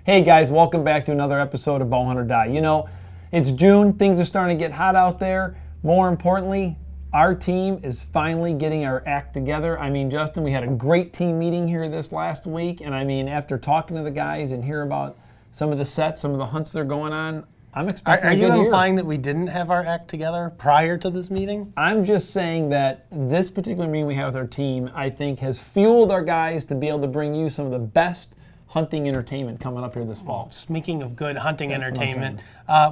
Hey guys, welcome back to another episode of Bowhunt or Die. You know, it's June, things are starting to get hot out there. More importantly, our team is finally getting our act together. I mean, Justin, we had a great team meeting here this last week, and I mean, after talking to the guys and hear about some of the sets, some of the hunts they're going on, I'm expecting a good year. Are you implying that we didn't have our act together prior to this meeting? I'm just saying that this particular meeting we have with our team, I think, has fueled our guys to be able to bring you some of the best hunting entertainment coming up here this fall. Speaking of good hunting entertainment,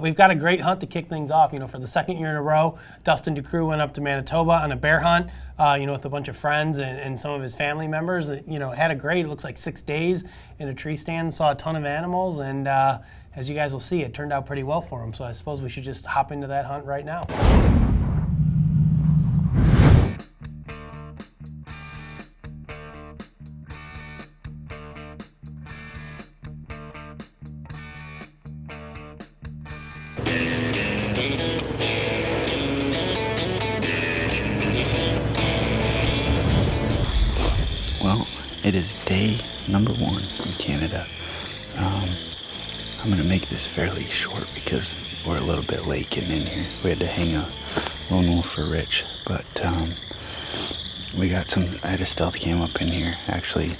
we've got a great hunt to kick things off. You know, for the second year in a row, Dustin DeCroo went up to Manitoba on a bear hunt, with a bunch of friends and some of his family members. Had a great, it looks like 6 days in a tree stand, saw a ton of animals, and as you guys will see, it turned out pretty well for him. So I suppose we should just hop into that hunt right now. Well, it is day number 1 in Canada. I'm going to make this fairly short because we're a little bit late getting in here. We had to hang a lone wolf for Rich, but I had a stealth cam up in here, actually.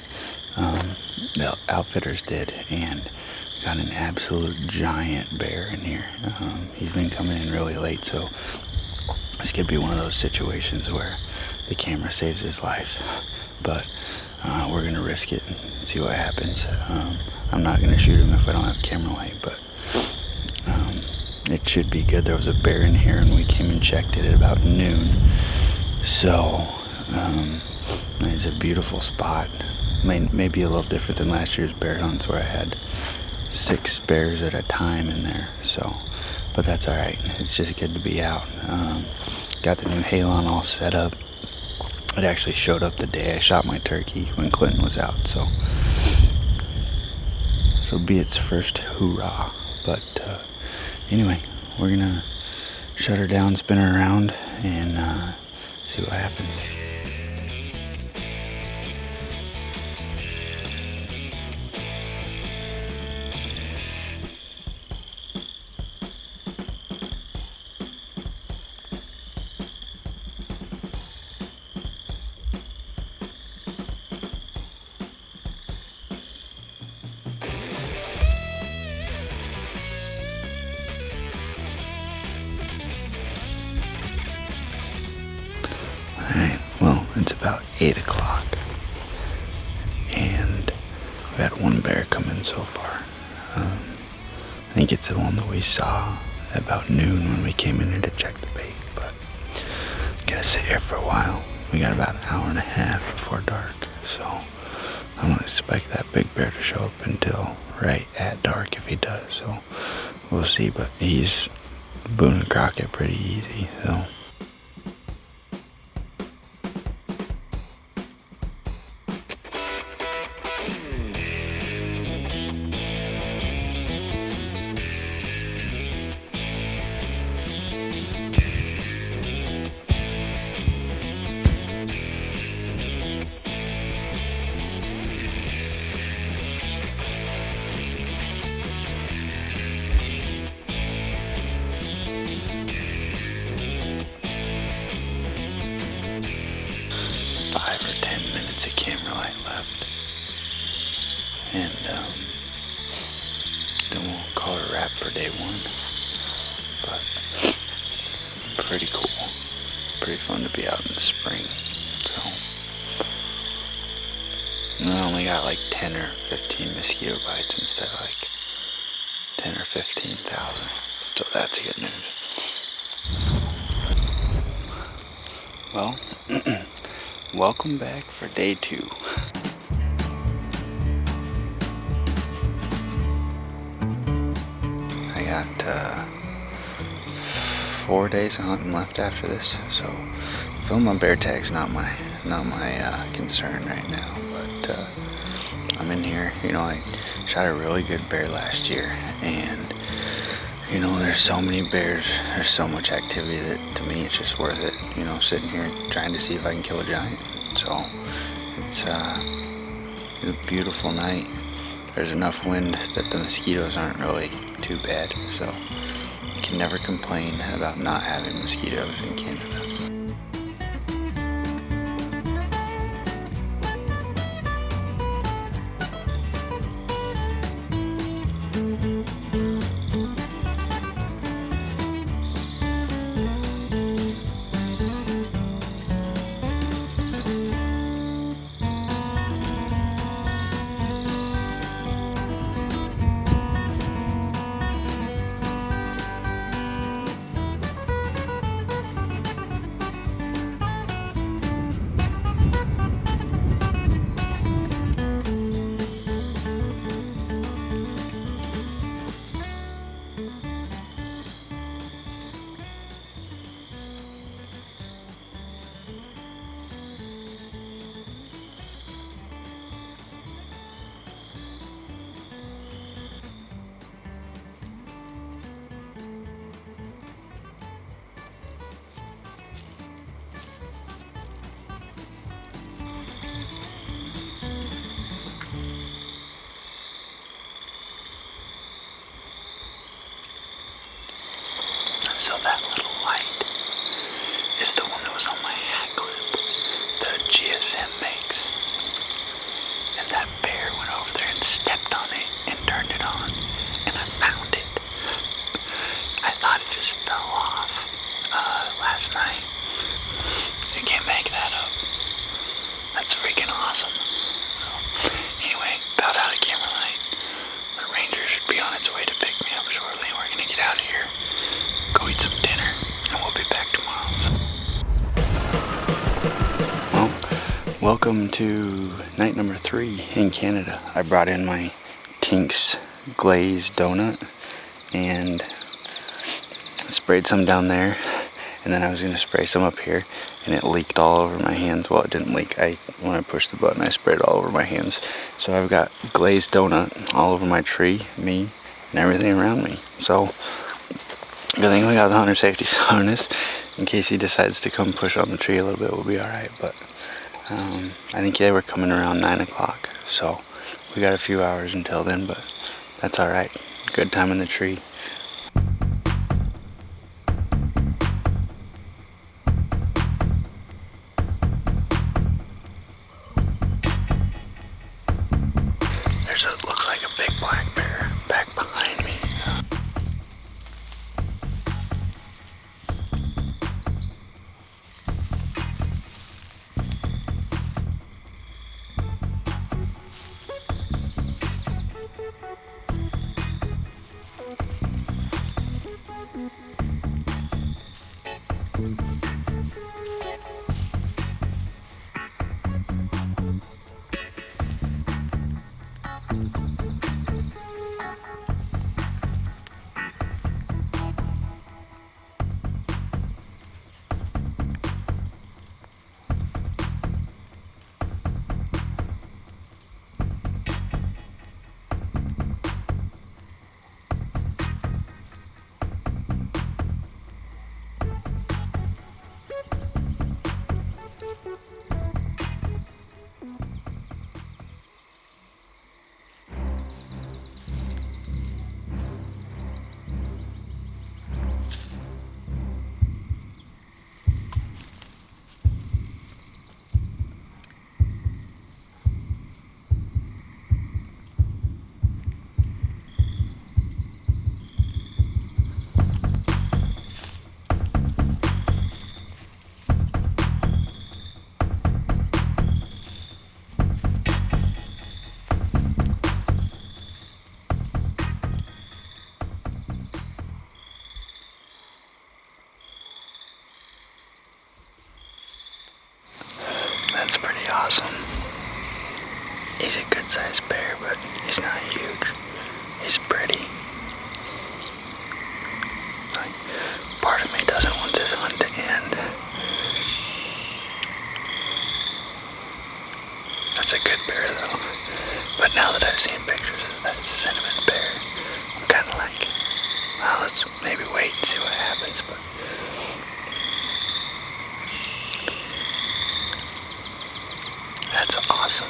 The outfitters did, and got an absolute giant bear in here. He's been coming in really late, so this could be one of those situations where the camera saves his life. But we're going to risk it and see what happens. I'm not going to shoot him if I don't have camera light, but it should be good. There was a bear in here, and we came and checked it at about noon. So it's a beautiful spot. Maybe a little different than last year's bear hunts where I had 6 bears at a time in there. So, but that's all right. It's just good to be out. Got the new Halon all set up. It actually showed up the day I shot my turkey when Clinton was out, so it'll be its first hoorah. But anyway, we're gonna shut her down, spin her around, and see what happens. Alright, well, it's about 8 o'clock, and we've had 1 bear come in so far. I think it's the one that we saw at about noon when we came in here to check the bait, but gotta sit here for a while. We got about an hour and a half before dark, so I don't expect that big bear to show up until right at dark if he does, so we'll see, but he's Boone and Crockett pretty easy, so. Of camera light left, and then we'll call it a wrap for day 1. But pretty cool, pretty fun to be out in the spring. So I only got like 10 or 15 mosquito bites instead of like 10 or 15,000. So that's good news. Well. Welcome back for day 2. I got 4 days of hunting left after this, so filming my bear tag's not my concern right now. But I'm in here. I shot a really good bear last year, and there's so many bears, there's so much activity that to me it's just worth it, sitting here trying to see if I can kill a giant. So it's a beautiful night. there's enough wind that the mosquitoes aren't really too bad. So you can never complain about not having mosquitoes in Canada. So that little light is the one that was on my hat clip that GSM makes. And that bear went over there and stepped on it and turned it on. And I found it. I thought it just fell off last night. You can't make that up. That's freaking awesome. Well, anyway, about out of camera light. The ranger should be on its way to pick me up shortly. We're gonna get out of here. Go eat some dinner, and we'll be back tomorrow. Well, welcome to night number 3 in Canada. I brought in my Tinks glazed donut and sprayed some down there, and then I was going to spray some up here, and it leaked all over my hands. Well, it didn't leak. When I pushed the button, I sprayed it all over my hands. So I've got glazed donut all over my tree, me, and everything around me. So good thing we got the hunter safety harness. In case he decides to come push on the tree a little bit, we'll be alright. But I think they were coming around 9 o'clock. So we got a few hours until then, but that's alright. Good time in the tree. Looks like a big black bear back behind me. That's pretty awesome. He's a good sized bear, but he's not huge. He's pretty. Like, part of me doesn't want this hunt to end. That's a good bear though. But now that I've seen pictures of that cinnamon bear, I'm kind of like, well, let's maybe wait and see what happens. But that's awesome.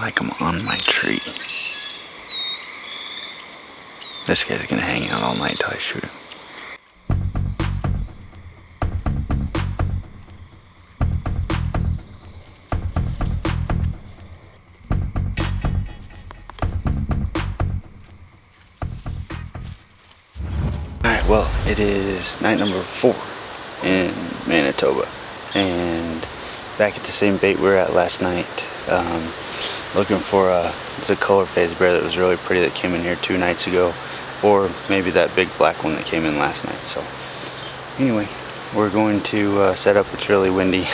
like them on my tree. This guy's gonna hang out all night till I shoot him. Alright, well, it is night number 4 in Manitoba, and back at the same bait we were at last night, looking for it's a color phase bear that was really pretty that came in here 2 nights ago, or maybe that big black one that came in last night. So anyway, we're going to set up. It's really windy.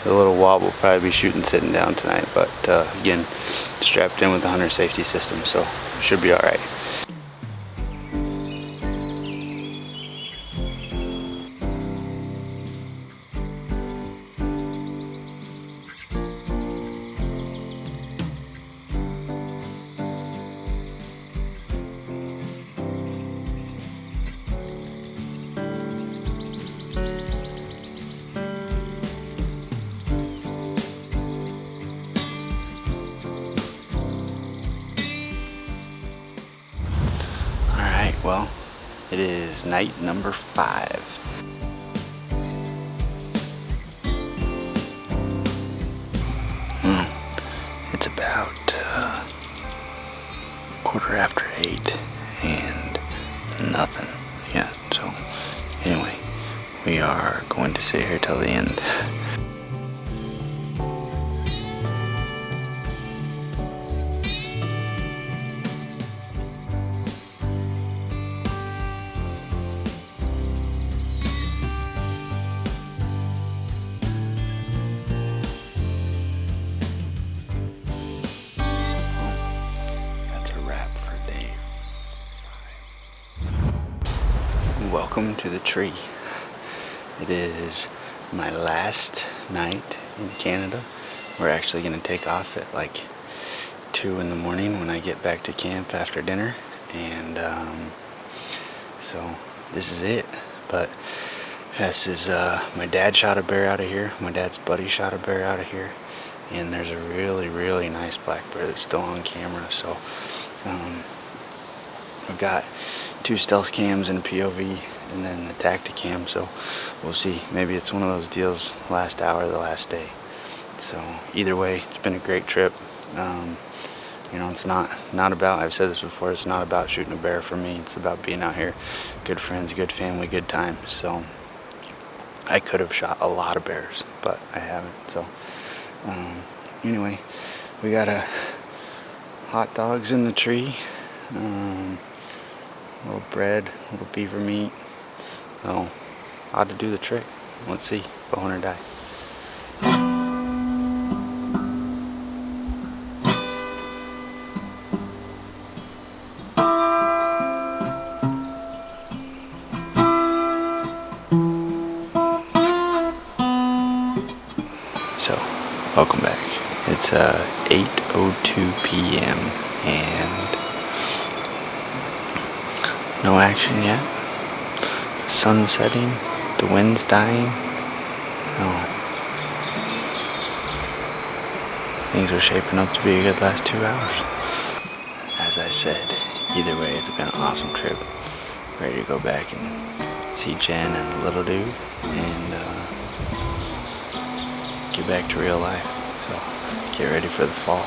The little wob will probably be shooting sitting down tonight, but again, strapped in with the hunter safety system, so it should be all right. Well, it is night number 5. It's about 8:15 and nothing yet. So anyway, we are going to sit here till the end. Welcome to the tree. It is my last night in Canada. We're actually going to take off at like 2 in the morning when I get back to camp after dinner, and so this is it. But this is my dad shot a bear out of here. My dad's buddy shot a bear out of here, and there's a really nice black bear that's still on camera. So I've got 2 stealth cams and a POV, and then the Tacticam, so we'll see. Maybe it's one of those deals, last hour, the last day. So either way, it's been a great trip. You know, it's not about, I've said this before, it's not about shooting a bear for me. It's about being out here, good friends, good family, good time. So I could have shot a lot of bears, but I haven't. So anyway, we got hot dogs in the tree. A little bread, a little beaver meat. Oh, ought to do the trick. Let's see. Bowhunt or die. So, welcome back. It's 8:02 p.m. and no action yet. The sun's setting, the wind's dying. Oh. Things are shaping up to be a good last 2 hours. As I said, either way, it's been an awesome trip. Ready to go back and see Jen and the little dude, and get back to real life. So get ready for the fall.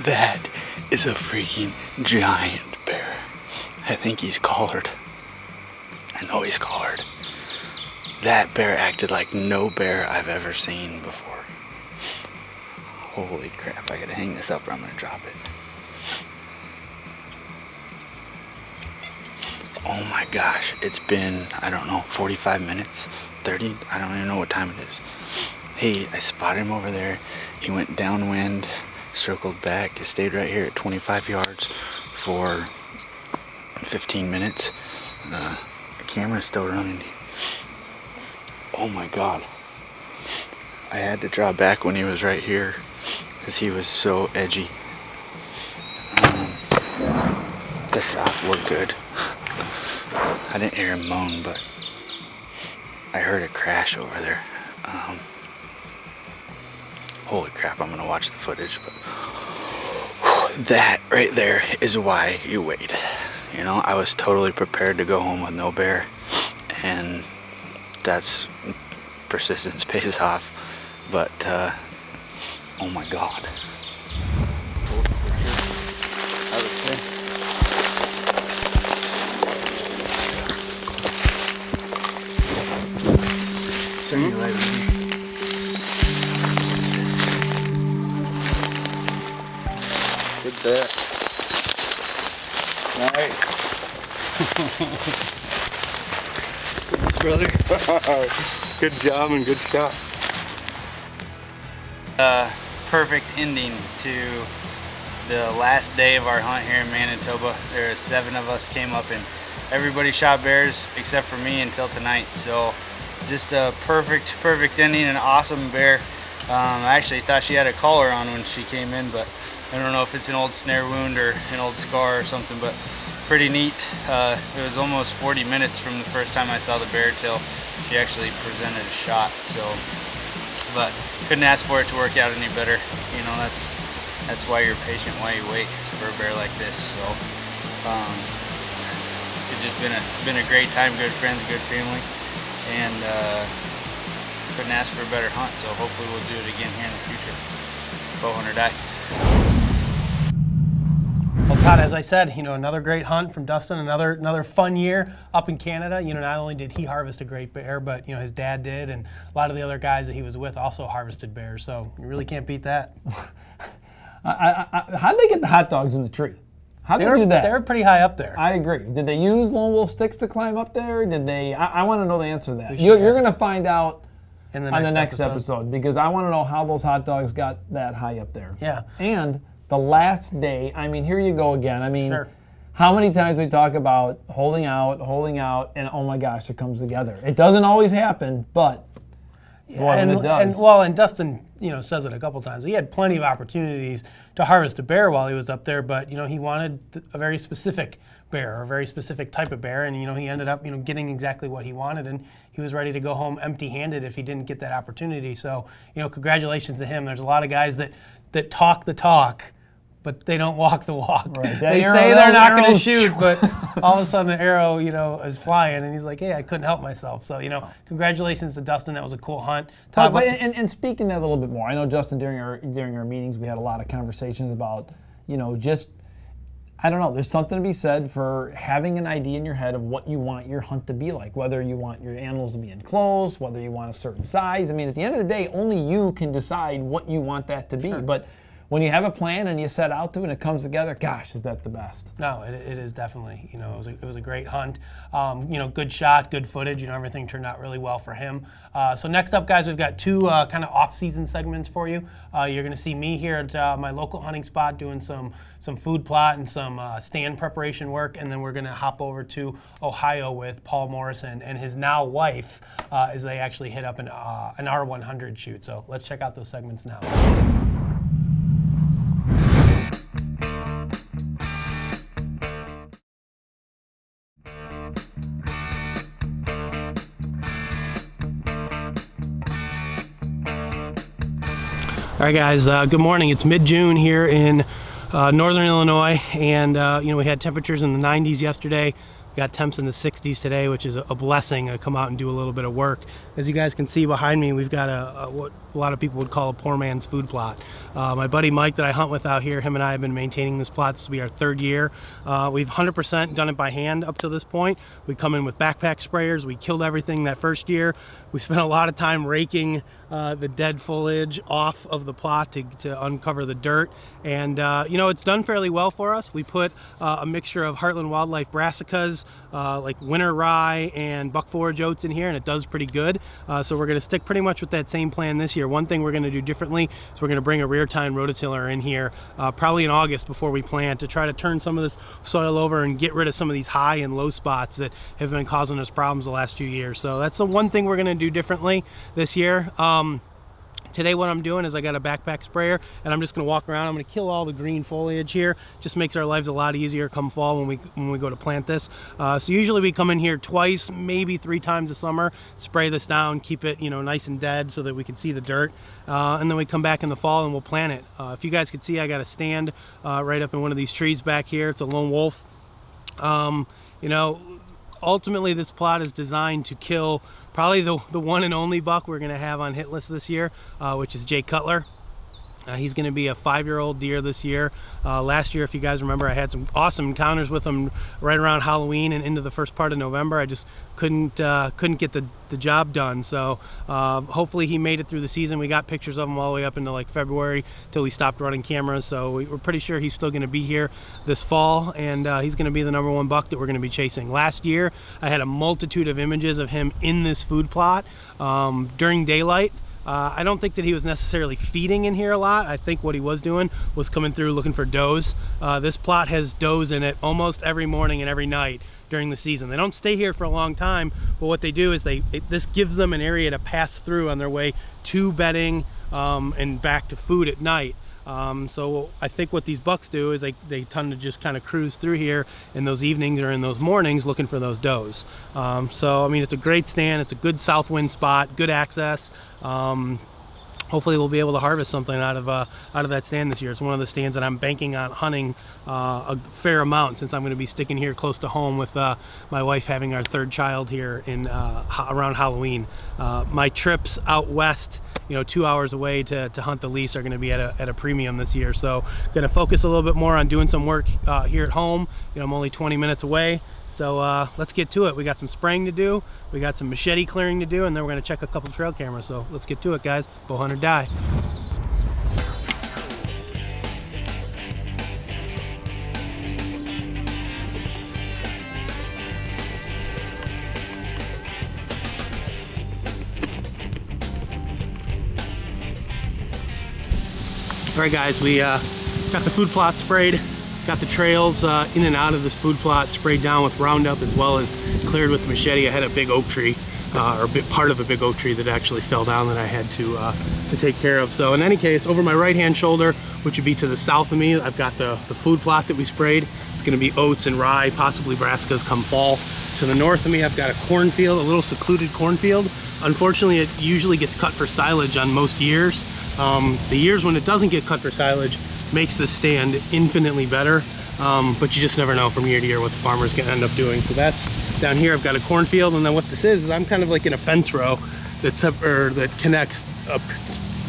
That is a freaking giant bear. I think he's collared. I know he's collared. That bear acted like no bear I've ever seen before. Holy crap, I gotta hang this up or I'm gonna drop it. Oh my gosh, it's been, I don't know, 45 minutes, 30, I don't even know what time it is. Hey, I spotted him over there. He went downwind, circled back, stayed right here at 25 yards for 15 minutes. The camera's still running. Oh my God. I had to draw back when he was right here because he was so edgy. The shot looked good. I didn't hear him moan, but I heard a crash over there. Holy crap, I'm gonna watch the footage, but that right there is why you wait. You know, I was totally prepared to go home with no bear, and that's persistence pays off. But oh my God. Good bet. Nice. Brother. Good job and good shot. Perfect ending to the last day of our hunt here in Manitoba. There were 7 of us came up and everybody shot bears except for me until tonight. So just a perfect ending, an awesome bear. I actually thought she had a collar on when she came in, but I don't know if it's an old snare wound or an old scar or something, but pretty neat. It was almost 40 minutes from the first time I saw the bear till she actually presented a shot. So, but couldn't ask for it to work out any better. You know, that's why you're patient, why you wait, is for a bear like this. So, it's just been a great time, good friends, good family, and couldn't ask for a better hunt. So hopefully we'll do it again here in the future. Bowhunt or die. Well, Todd, as I said, you know, another great hunt from Dustin, another fun year up in Canada. You know, not only did he harvest a great bear, but, you know, his dad did, and a lot of the other guys that he was with also harvested bears, so you really can't beat that. How'd they get the hot dogs in the tree? How'd they do that? They were pretty high up there. I agree. Did they use lone wolf sticks to climb up there? Did they? I want to know the answer to that. You're going to find out in the on the next episode, because I want to know how those hot dogs got that high up there. Yeah. And the last day, I mean, here you go again. I mean, Sure. How many times we talk about holding out, and oh my gosh, it comes together. It doesn't always happen, but when it does. And Dustin, you know, says it a couple times. He had plenty of opportunities to harvest a bear while he was up there, but, you know, he wanted a very specific bear, or a very specific type of bear, and, you know, he ended up, you know, getting exactly what he wanted, and he was ready to go home empty-handed if he didn't get that opportunity. So, you know, congratulations to him. There's a lot of guys that talk the talk, but they don't walk the walk. Right. They say they're not going to shoot, but all of a sudden the arrow, you know, is flying, and he's like, hey, I couldn't help myself. So, you know, congratulations to Dustin. That was a cool hunt. Todd, And speaking that a little bit more, I know, Justin, during our meetings, we had a lot of conversations about, you know, just, I don't know, there's something to be said for having an idea in your head of what you want your hunt to be like, whether you want your animals to be enclosed, whether you want a certain size. I mean, at the end of the day, only you can decide what you want that to be. Sure. But when you have a plan and you set out to it and it comes together, gosh, is that the best? No, it is definitely. You know, it was a great hunt. You know, good shot, good footage. You know, everything turned out really well for him. So next up, guys, we've got 2 kind of off-season segments for you. You're going to see me here at my local hunting spot doing some food plot and some stand preparation work, and then we're going to hop over to Ohio with Paul Morrison and his now wife as they actually hit up an R100 shoot. So let's check out those segments now. All right, guys, good morning. It's mid-June here in northern Illinois, and you know, we had temperatures in the 90s yesterday, We got temps in the 60s today, which is a blessing to come out and do a little bit of work. As you guys can see behind me, we've got what a lot of people would call a poor man's food plot. My buddy Mike that I hunt with out here, him and I have been maintaining this plot. This will be our 3rd year. We've 100% done it by hand up to this point. We come in with backpack sprayers. We killed everything that first year. We spent a lot of time raking the dead foliage off of the plot to uncover the dirt. And you know, it's done fairly well for us. We put a mixture of Heartland Wildlife brassicas, like winter rye and buck forage oats in here, and it does pretty good. So we're going to stick pretty much with that same plan this year. One thing we're going to do differently is we're going to bring a rear tine rototiller in here probably in August before we plant, to try to turn some of this soil over and get rid of some of these high and low spots that have been causing us problems the last few years. So that's the one thing we're going to do differently this year. Today what I'm doing is I got a backpack sprayer, and I'm just going to walk around. I'm going to kill all the green foliage here. Just makes our lives a lot easier come fall when we go to plant this. So usually we come in here twice, maybe 3 times a summer, spray this down, keep it, you know, nice and dead so that we can see the dirt. And then we come back in the fall and we'll plant it. If you guys could see, I got a stand right up in one of these trees back here. It's a lone wolf. You know, ultimately this plot is designed to kill probably the one and only buck we're going to have on hit list this year, which is Jay Cutler. He's going to be a 5-year-old deer this year. Last year, if you guys remember, I had some awesome encounters with him right around Halloween and into the first part of November. I just couldn't get the job done. So hopefully he made it through the season. We got pictures of him all the way up into like February till we stopped running cameras. So we're pretty sure he's still going to be here this fall, and he's going to be the #1 buck that we're going to be chasing. Last year, I had a multitude of images of him in this food plot during daylight. I don't think that he was necessarily feeding in here a lot. I think what he was doing was coming through looking for does. This plot has does in it almost every morning and every night during the season. They don't stay here for a long time, but what they do is this gives them an area to pass through on their way to bedding and back to food at night. So I think what these bucks do is they tend to just kind of cruise through here in those evenings or in those mornings looking for those does. So I mean, it's a great stand. It's a good south wind spot, good access. Hopefully we'll be able to harvest something out of that stand this year. It's one of the stands that I'm banking on hunting a fair amount, since I'm going to be sticking here close to home with my wife having our 3rd child here in around Halloween. My trips out west, you know, 2 hours away to hunt the lease, are going to be at a premium this year. So going to focus a little bit more on doing some work here at home. You know, I'm only 20 minutes away. So let's get to it. We got some spraying to do, we got some machete clearing to do, and then we're going to check a couple trail cameras. So let's get to it, guys. Bow hunt or die. All right, guys, we got the food plot sprayed. Got the trails in and out of this food plot sprayed down with Roundup, as well as cleared with the machete. I had a big oak tree, or part of a big oak tree that actually fell down that I had to take care of. So in any case, over my right-hand shoulder, which would be to the south of me, I've got the food plot that we sprayed. It's going to be oats and rye, possibly brassicas come fall. To the north of me, I've got a cornfield, a little secluded cornfield. Unfortunately, it usually gets cut for silage on most years. The years when it doesn't get cut for silage makes this stand infinitely better, but you just never know from year to year what the farmer's gonna end up doing. So that's down here. I've got a cornfield, and then what this is I'm kind of like in a fence row that connects a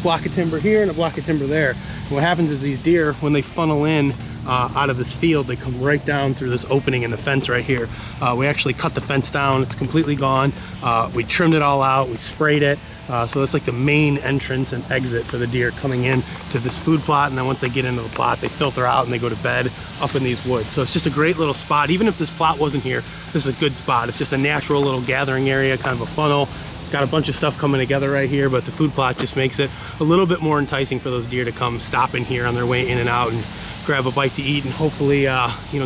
block of timber here and a block of timber there. And what happens is these deer, when they funnel in out of this field, they come right down through this opening in the fence right here. We actually cut the fence down. It's completely gone. We trimmed it all out. We sprayed it. So it's like the main entrance and exit for the deer coming in to this food plot. And then once they get into the plot, they filter out and they go to bed up in these woods. So it's just a great little spot. Even if this plot wasn't here, this is a good spot. It's just a natural little gathering area, kind of a funnel. Got a bunch of stuff coming together right here, but the food plot just makes it a little bit more enticing for those deer to come stop in here on their way in and out and grab a bite to eat and hopefully,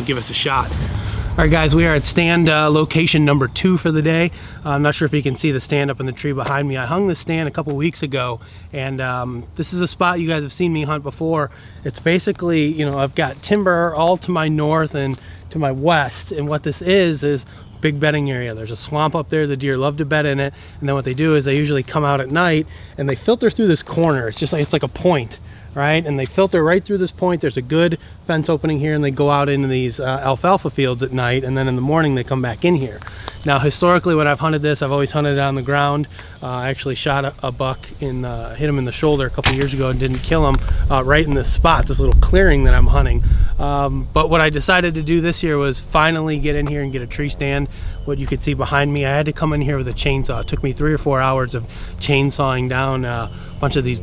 give us a shot. All right, guys, we are at stand location number 2 for the day. I'm not sure if you can see the stand up in the tree behind me. I hung this stand a couple weeks ago, and this is a spot you guys have seen me hunt before. It's basically, I've got timber all to my north and to my west, and what this is big bedding area. There's a swamp up there. The deer love to bed in it, and then what they do is they usually come out at night and they filter through this corner. It's like a point right? And they filter right through this point. There's a good fence opening here, and they go out into these alfalfa fields at night, and then in the morning they come back in here. Now, historically, when I've hunted this, I've always hunted it on the ground. I actually shot a buck hit him in the shoulder a couple years ago and didn't kill him right in this spot, this little clearing that I'm hunting. But what I decided to do this year was finally get in here and get a tree stand. What you could see behind me, I had to come in here with a chainsaw. It took me 3 or 4 hours of chainsawing down a bunch of these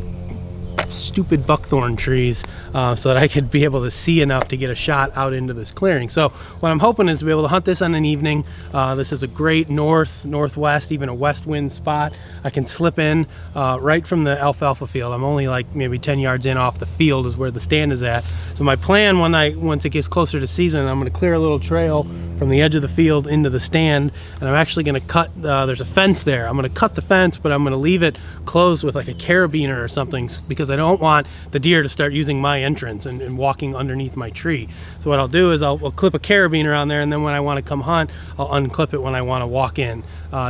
stupid buckthorn trees so that I could be able to see enough to get a shot out into this clearing. So what I'm hoping is to be able to hunt this on an evening. This is a great northwest, even a west wind spot. I can slip in right from the alfalfa field. I'm only like maybe 10 yards in off the field is where the stand is at. So my plan once it gets closer to season, I'm going to clear a little trail from the edge of the field into the stand, and I'm actually going to cut, there's a fence there. I'm going to cut the fence, but I'm going to leave it closed with like a carabiner or something, because I don't want the deer to start using my entrance and walking underneath my tree. So what I'll do is I'll clip a carabiner on there, and then when I want to come hunt, I'll unclip it when I want to walk in.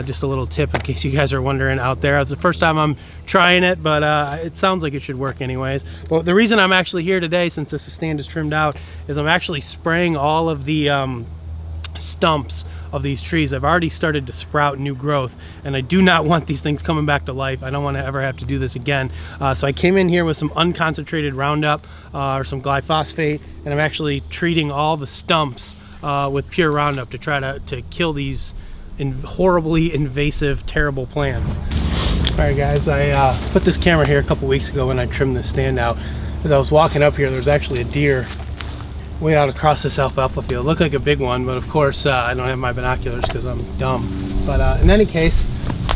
Just a little tip in case you guys are wondering out there. It's the first time I'm trying it, but it sounds like it should work anyways. But the reason I'm actually here today, since this stand is trimmed out, is I'm actually spraying all of the stumps of these trees. I've already started to sprout new growth, and I do not want these things coming back to life. I don't want to ever have to do this again. So I came in here with some unconcentrated Roundup or some glyphosate, and I'm actually treating all the stumps with pure Roundup to try to kill these horribly invasive, terrible plants. All right, guys, I put this camera here a couple weeks ago when I trimmed this stand out. As I was walking up here, there was actually a deer way out across this alfalfa field. Looked like a big one, but of course I don't have my binoculars because I'm dumb. But in any case,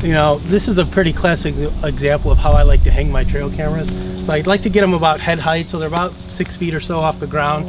you know, this is a pretty classic example of how I like to hang my trail cameras. So I'd like to get them about head height, so they're about 6 feet or so off the ground.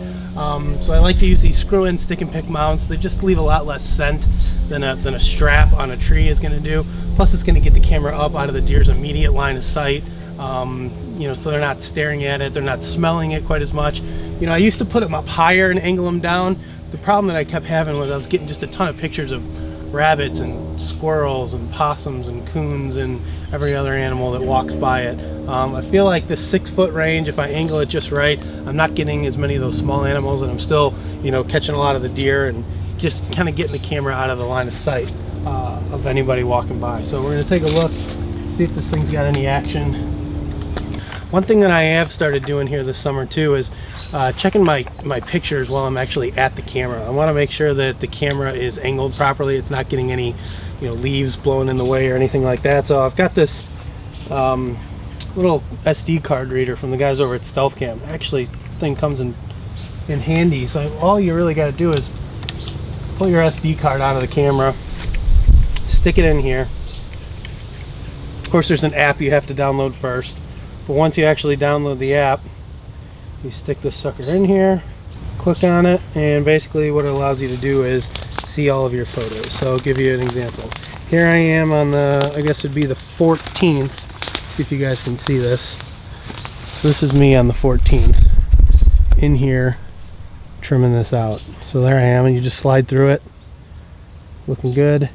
So I like to use these screw-in stick and pick mounts. They just leave a lot less scent than a strap on a tree is going to do. Plus it's going to get the camera up out of the deer's immediate line of sight. You know, so they're not staring at it, they're not smelling it quite as much. You know, I used to put them up higher and angle them down. The problem that I kept having was I was getting just a ton of pictures of rabbits and squirrels and possums and coons and every other animal that walks by it. I feel like this 6 foot range, if I angle it just right, I'm not getting as many of those small animals, and I'm still, you know, catching a lot of the deer and just kind of getting the camera out of the line of sight of anybody walking by. So we're going to take a look, see if this thing's got any action. One thing that I have started doing here this summer too is checking my pictures while I'm actually at the camera. I want to make sure that the camera is angled properly. It's not getting any, you know, leaves blowing in the way or anything like that. So I've got this little SD card reader from the guys over at Stealth Cam. Actually, the thing comes in handy. So all you really got to do is pull your SD card out of the camera, stick it in here. Of course, there's an app you have to download first. But once you actually download the app, you stick this sucker in here, click on it, and basically what it allows you to do is see all of your photos. So I'll give you an example. Here I am on the, I guess it'd be the 14th. See if you guys can see this. This is me on the 14th in here trimming this out. So there I am, and you just slide through it. Looking good.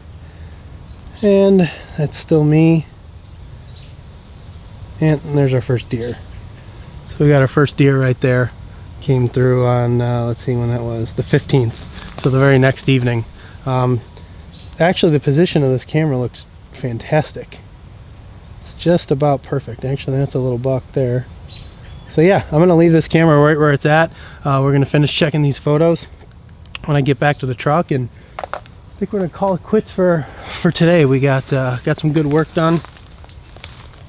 And that's still me. And there's our first deer. So we got our first deer right there. Came through on, let's see when that was, the 15th. So the very next evening. Actually, the position of this camera looks fantastic. It's just about perfect. Actually, that's a little buck there. So yeah, I'm gonna leave this camera right where it's at. We're gonna finish checking these photos when I get back to the truck, and I think we're gonna call it quits for today. We got some good work done.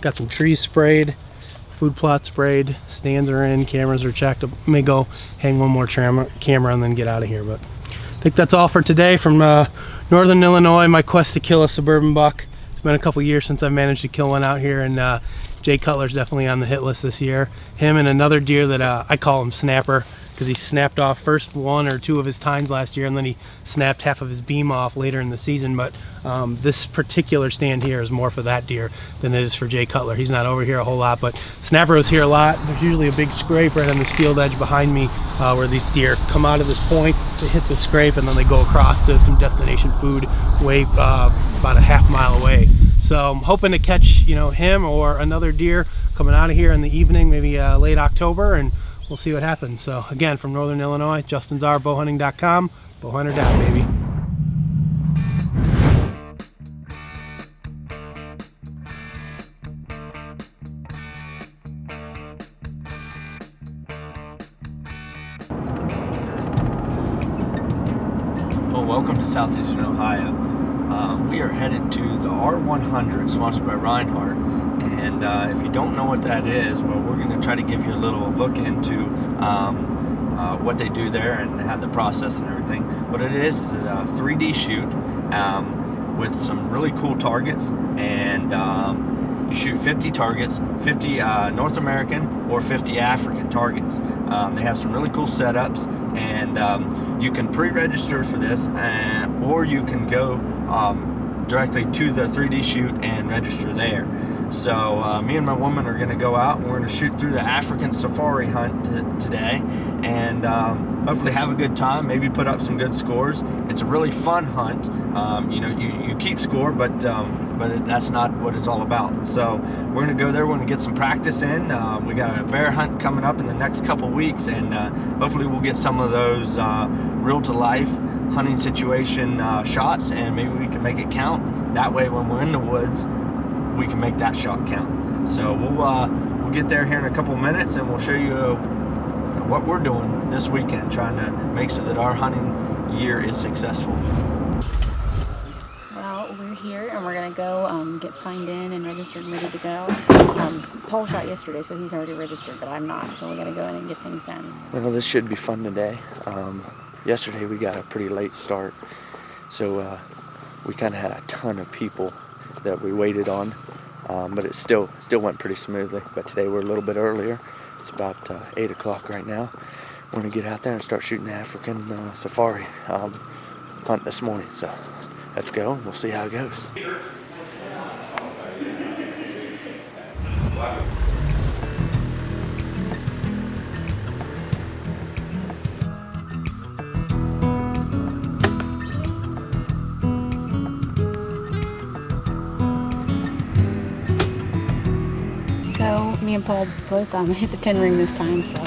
Got some trees sprayed, food plot sprayed, stands are in, cameras are checked. I may go hang one more camera and then get out of here. But I think that's all for today from northern Illinois, my quest to kill a suburban buck. It's been a couple years since I've managed to kill one out here, and Jay Cutler's definitely on the hit list this year. Him and another deer that I call him Snapper, because he snapped off first 1 or 2 of his tines last year, and then he snapped half of his beam off later in the season. But this particular stand here is more for that deer than it is for Jay Cutler. He's not over here a whole lot, but Snapper was here a lot. There's usually a big scrape right on this field edge behind me where these deer come out of this point, they hit the scrape, and then they go across to some destination food way about a half mile away. So I'm hoping to catch, you know, him or another deer coming out of here in the evening, maybe late October, and we'll see what happens. So again, from Northern Illinois, Justin Zarr, bowhunting.com, bowhunter down, baby. Well, welcome to Southeastern Ohio. We are headed to the R100, sponsored by Reinhardt. And if you don't know what that is, well, we're going to try to give you a little look into what they do there and have the process and everything. What it is a 3D shoot with some really cool targets, and you shoot 50 targets, 50 North American or 50 African targets. They have some really cool setups, and you can pre-register for this, or you can go directly to the 3D shoot and register there. So me and my woman are going to go out and we're going to shoot through the African safari hunt today, and hopefully have a good time, maybe put up some good scores. It's a really fun hunt. You know, you keep score, but that's not what it's all about. So we're going to go there, we're going to get some practice in. We got a bear hunt coming up in the next couple weeks, and hopefully we'll get some of those real-to-life hunting situation shots, and maybe we can make it count. That way when we're in the woods, we can make that shot count. So we'll get there here in a couple minutes, and we'll show you what we're doing this weekend, trying to make sure that our hunting year is successful. Well, we're here and we're gonna go get signed in and registered and ready to go. Paul shot yesterday, so he's already registered, but I'm not, so we're gonna go in and get things done. Well, this should be fun today. Yesterday we got a pretty late start, so we kind of had a ton of people that we waited on, but it still went pretty smoothly. But today we're a little bit earlier. It's about 8 o'clock right now. We're gonna get out there and start shooting the African safari hunt this morning. So let's go and we'll see how it goes. So me and Paul both hit the 10 ring this time, so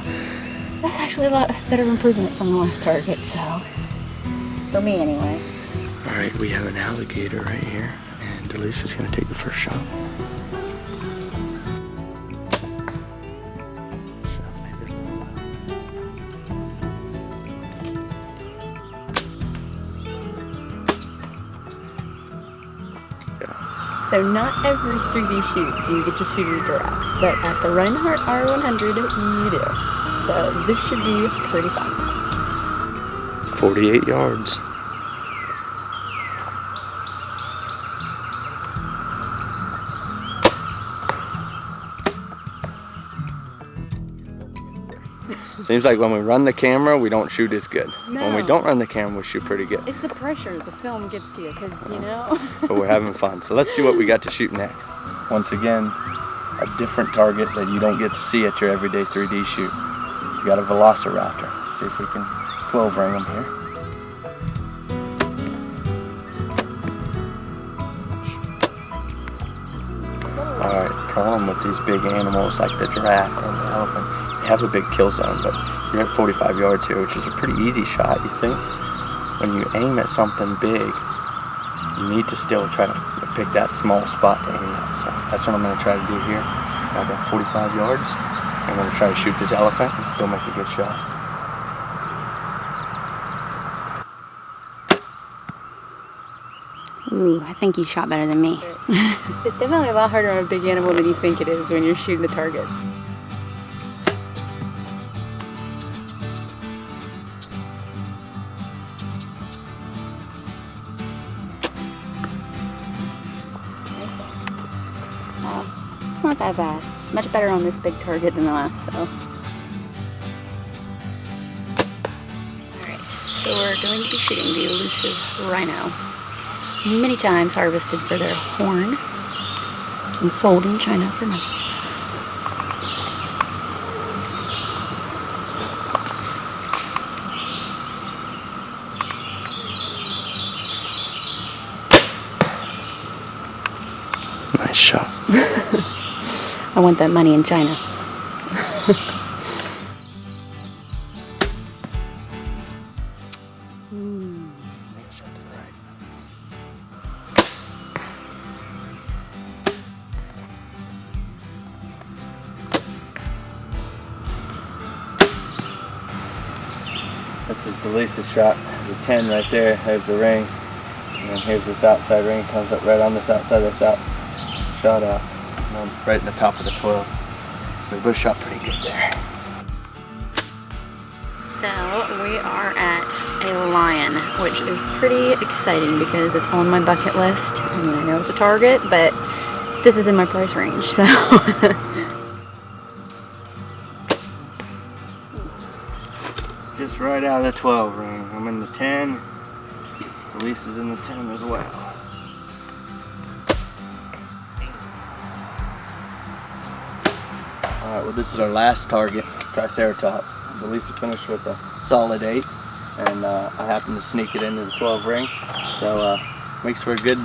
that's actually a lot better improvement from the last target, so for me anyway. All right, we have an alligator right here, and Delise is gonna take the first shot. So not every 3D shoot do you get to shoot a giraffe, but at the Reinhardt R100 you do. So this should be pretty fun. 48 yards. Seems like when we run the camera, we don't shoot as good. No. When we don't run the camera, we shoot pretty good. It's the pressure the film gets to you, because, you know. But we're having fun. So let's see what we got to shoot next. Once again, a different target that you don't get to see at your everyday 3D shoot. We got a velociraptor. Let's see if we can 12 ring him here. All right, problem with these big animals like the giraffe and the elephant, they have a big kill zone, but you're at 45 yards here, which is a pretty easy shot, you think. When you aim at something big, you need to still try to pick that small spot to aim at. So that's what I'm going to try to do here. I've got 45 yards. I'm going to try to shoot this elephant and still make a good shot. Ooh, I think you shot better than me. It's definitely a lot harder on a big animal than you think it is when you're shooting the targets. It's not that bad. It's much better on this big target than the last, so. Alright, so we're going to be shooting the elusive rhino. Many times harvested for their horn and sold in China for money. Nice shot. I want that money in China. This is Delisa's shot. The 10 right there. There's the ring. And then here's this outside ring. Comes up right on this outside. That's out. Shot out. And I'm right in the top of the 12. We both shot pretty good there. So we are at a lion, which is pretty exciting because it's on my bucket list. I mean, I know it's a target, but this is in my price range, so. Just right out of the 12 ring. I'm in the 10. Delisa's in the 10 as well. Alright, well this is our last target, Triceratops. Delisa finished with a solid 8, and I happened to sneak it into the 12 ring. So makes for a good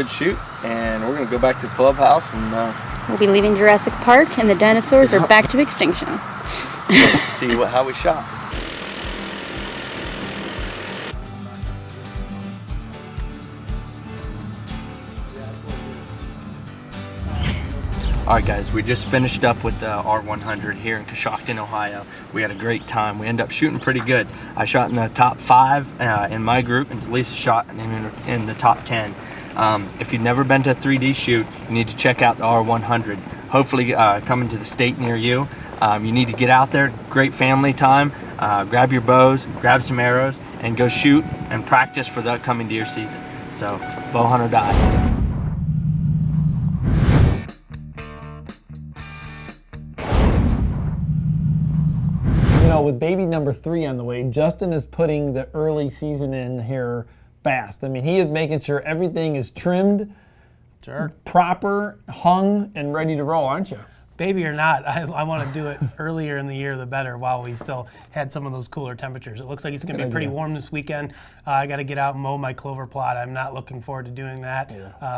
shoot, and we're going to go back to the clubhouse and We'll be leaving Jurassic Park and the dinosaurs are back to extinction. see how we shot. All right, guys, we just finished up with the R100 here in Coshocton, Ohio. We had a great time. We ended up shooting pretty good. I shot in the top 5 in my group, and Delisa shot in the top 10. If you've never been to a 3D shoot, you need to check out the R100. Hopefully coming to the state near you. You need to get out there, great family time, grab your bows, grab some arrows, and go shoot and practice for the upcoming deer season. So, bow hunt or die. You know, with baby number 3 on the way, Justin is putting the early season in here fast. I mean, he is making sure everything is trimmed, proper, hung, and ready to roll, aren't you? Baby or not, I want to do it earlier in the year, the better, while we still had some of those cooler temperatures. It looks like it's going to be pretty warm this weekend. I got to get out and mow my clover plot. I'm not looking forward to doing that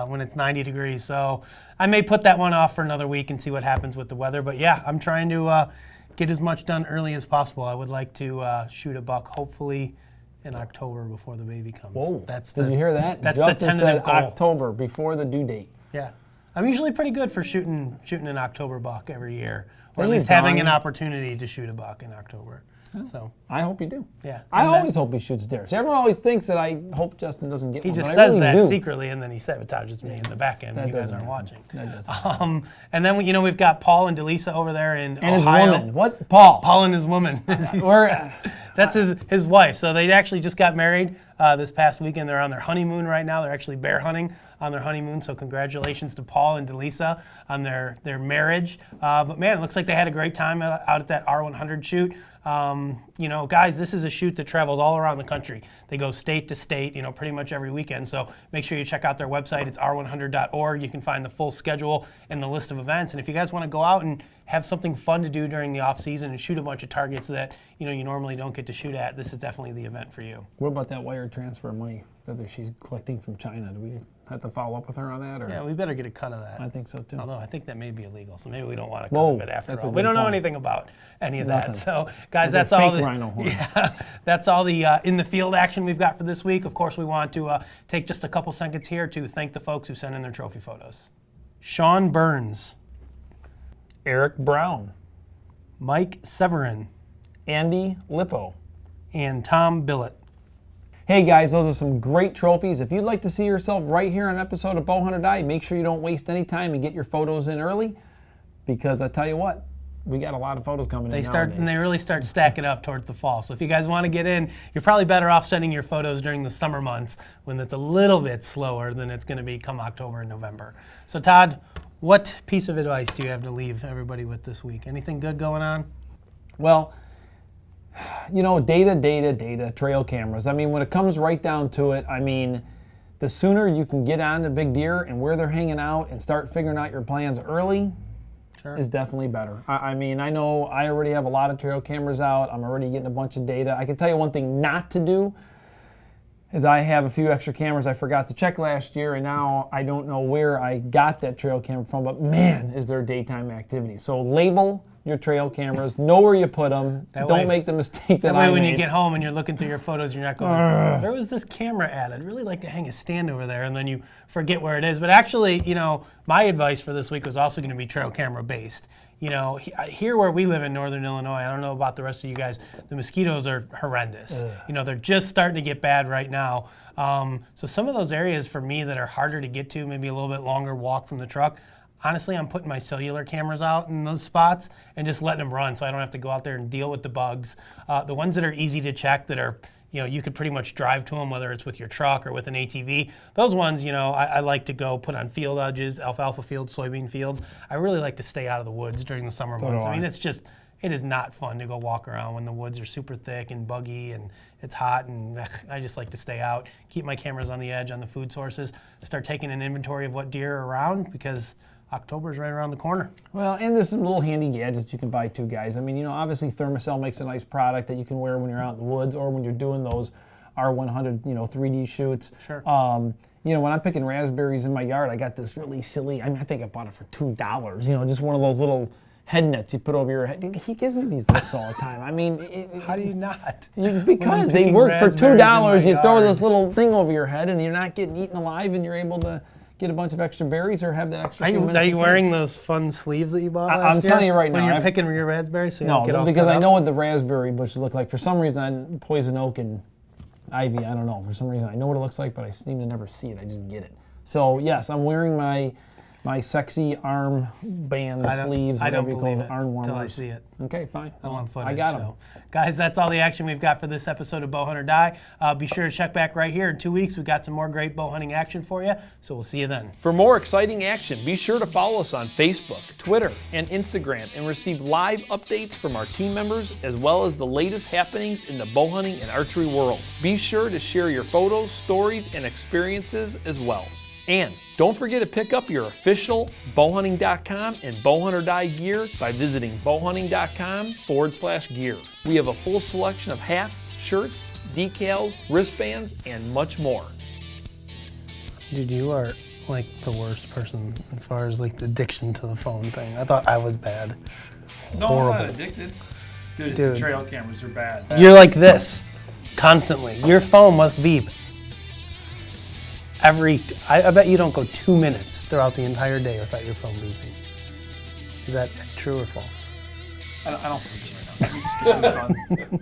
when it's 90 degrees. So I may put that one off for another week and see what happens with the weather. But yeah, I'm trying to get as much done early as possible. I would like to shoot a buck, hopefully in October before the baby comes. Whoa, did you hear that? That's Justin the tentative said goal. October, before the due date. Yeah. I'm usually pretty good for shooting an October buck every year, or at Are you least having darn? an opportunity to shoot a buck in October. So I hope you do. yeah, I And then always hope he shoots deer. See, everyone always thinks that I hope Justin doesn't get he one, just but says I really that do. secretly, and then he sabotages me in the back end. That You guys doesn't aren't happen. watching. That doesn't And then we've got Paul and Delisa over there in And Ohio. his woman. What? Paul. Paul and his woman. That's his wife. So they actually just got married this past weekend. They're on their honeymoon right now. They're actually bear hunting on their honeymoon. So congratulations to Paul and Delisa on their marriage. But man, it looks like they had a great time out at that R100 shoot. Guys, this is a shoot that travels all around the country. They go state to state, pretty much every weekend. So make sure you check out their website. It's r100.org. You can find the full schedule and the list of events. And if you guys want to go out and have something fun to do during the off season and shoot a bunch of targets that you normally don't get to shoot at, this is definitely the event for you. What about that wire transfer money that she's collecting from China? Do we have to follow up with her on that? Or? Yeah, we better get a cut of that. I think so too. Although I think that may be illegal, so maybe we don't want to Whoa, cut of it after that's a all. good We don't know point. anything about any of Nothing. that. So, guys, Those that's are all fake the rhino horns. that's all the in the field action we've got for this week. Of course, we want to take just a couple seconds here to thank the folks who sent in their trophy photos. Sean Burns, Eric Brown, Mike Severin, Andy Lippo. and Tom Billett. Hey guys, those are some great trophies. If you'd like to see yourself right here on an episode of Bowhunt or Die, make sure you don't waste any time and get your photos in early, because I tell you what, we got a lot of photos coming in nowadays. They really start stacking up towards the fall. So if you guys want to get in, you're probably better off sending your photos during the summer months when it's a little bit slower than it's going to be come October and November. So Todd, what piece of advice do you have to leave everybody with this week? Anything good going on? Well, data, trail cameras. I mean, when it comes right down to it, I mean, the sooner you can get on the big deer and where they're hanging out and start figuring out your plans early is definitely better. I mean, I know I already have a lot of trail cameras out. I'm already getting a bunch of data. I can tell you one thing not to do is I have a few extra cameras I forgot to check last year, and now I don't know where I got that trail camera from, but man, is there daytime activity. So label your trail cameras, know where you put them, don't make the mistake that I way when made. you get home and you're looking through your photos, you're not going, where was this camera at? I'd really like to hang a stand over there, and then you forget where it is. But actually, you know, my advice for this week was also going to be trail camera based. You know, here where we live in Northern Illinois, I don't know about the rest of you guys, the mosquitoes are horrendous. You know, they're just starting to get bad right now. So some of those areas for me that are harder to get to, maybe a little bit longer walk from the truck, honestly, I'm putting my cellular cameras out in those spots and just letting them run so I don't have to go out there and deal with the bugs. The ones that are easy to check that are, you know, you could pretty much drive to them, whether it's with your truck or with an ATV. Those ones, you know, I like to go put on field edges, alfalfa fields, soybean fields. I really like to stay out of the woods during the summer months. I mean, it is not fun to go walk around when the woods are super thick and buggy and it's hot, and I just like to stay out, keep my cameras on the edge on the food sources, start taking an inventory of what deer are around, because October's right around the corner. Well, and there's some little handy gadgets you can buy too, guys. I mean, you know, obviously Thermacell makes a nice product that you can wear when you're out in the woods or when you're doing those R100, you know, 3D shoots. Sure. You know, when I'm picking raspberries in my yard, I got this really silly, I mean, I think I bought it for $2, you know, just one of those little head nets you put over your head. He gives me these looks all the time. I mean, how do you not? Because they work for $2. You throw this little thing over your head and you're not getting eaten alive, and you're able to get a bunch of extra berries or have the extra few minutes. Are you wearing those fun sleeves that you bought last I'm year? telling you right now. When you're picking your raspberries, so you don't get all because cut I up? know what the raspberry bushes look like. For some reason, poison oak and ivy, I don't know. For some reason, I know what it looks like, but I seem to never see it. I just get it. So yes, I'm wearing my sexy arm band sleeves. I don't whatever you believe call it them, arm until I warmers. see it. Okay, fine. I'm on footage. I got them. So. Guys, that's all the action we've got for this episode of Bowhunt or Die. Be sure to check back right here in 2 weeks. We've got some more great bow hunting action for you, so we'll see you then. For more exciting action, be sure to follow us on Facebook, Twitter, and Instagram, and receive live updates from our team members, as well as the latest happenings in the bow hunting and archery world. Be sure to share your photos, stories, and experiences as well. And don't forget to pick up your official bowhunting.com and Bowhunt or Die gear by visiting bowhunting.com/gear. We have a full selection of hats, shirts, decals, wristbands, and much more. Dude, you are like the worst person as far as like the addiction to the phone thing. I thought I was bad. No, Horrible. I'm not addicted. Dude, the trail cameras are bad. You're like this constantly. Your phone must beep. I bet you don't go 2 minutes throughout the entire day without your phone beeping. Is that true or false? I don't think it right now.